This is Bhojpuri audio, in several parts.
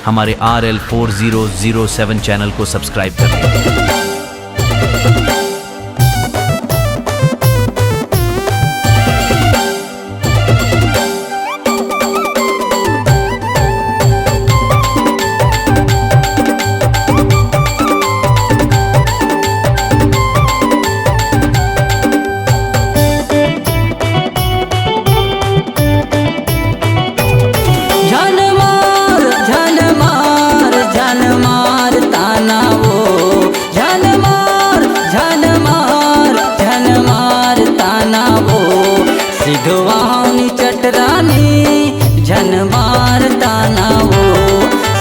हमारे RL4007 चैनल को सब्सक्राइब करें। सिद्धवानी चटरानी झन मारता ना वो,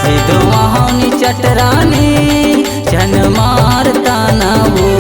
सिद्धवानी चटरानी झन मारता ना वो।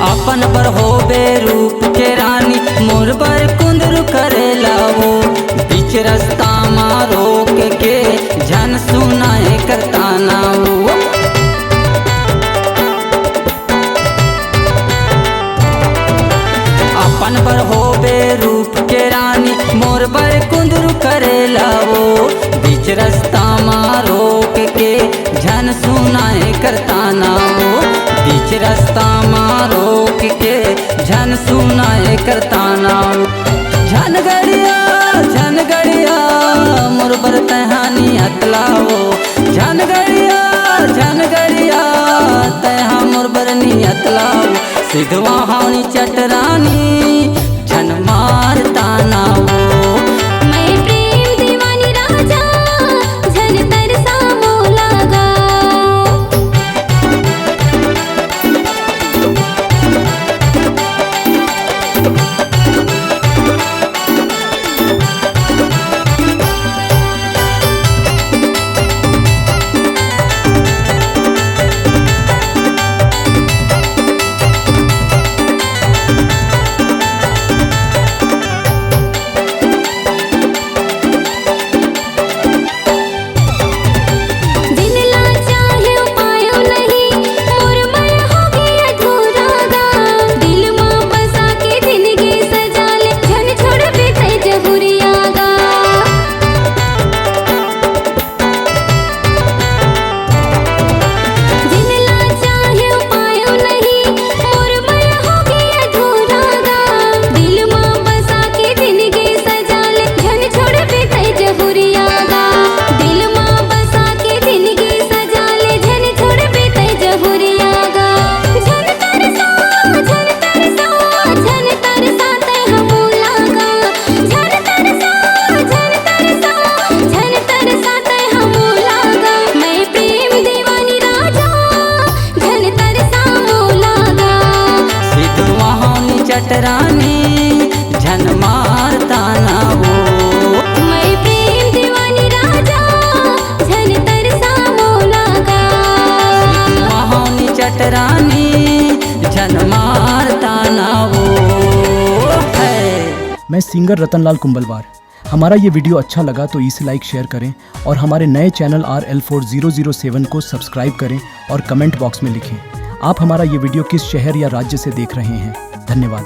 अपन पर होबे रूप के रानी मोर पर कुंदरू करेला वो, बीच रास्ता में रोक के झन सुनाए करता ना वो। अपन पर होबे रूप के रानी मोर पर कुंदरू करेला वो, बीच रास्ता में रोक के झन सुनाए करता ना वो, बीच रास्ता में रोक के झन सुनाए करता ना वो। झन गड़िया मोर बर तहानी हतलाओ, झन गड़िया तहा मोर बर नी हतलाओ। सिद्धवानी चटरानी झन मारता ना वो। चटरानी झन मारता ना वो, मैं प्रेम दीवानी राजा झन तरसा मोला का। सिद्धवानी चटरानी झन मारता ना वो है। मैं सिंगर रतनलाल कुंभलवार। हमारा ये वीडियो अच्छा लगा तो इसे लाइक शेयर करें और हमारे नए चैनल RL4007 को सब्सक्राइब करें और कमेंट बॉक्स में लिखें आप हमारा ये वीडियो किस शहर या राज्य से देख रहे हैं। धन्यवाद।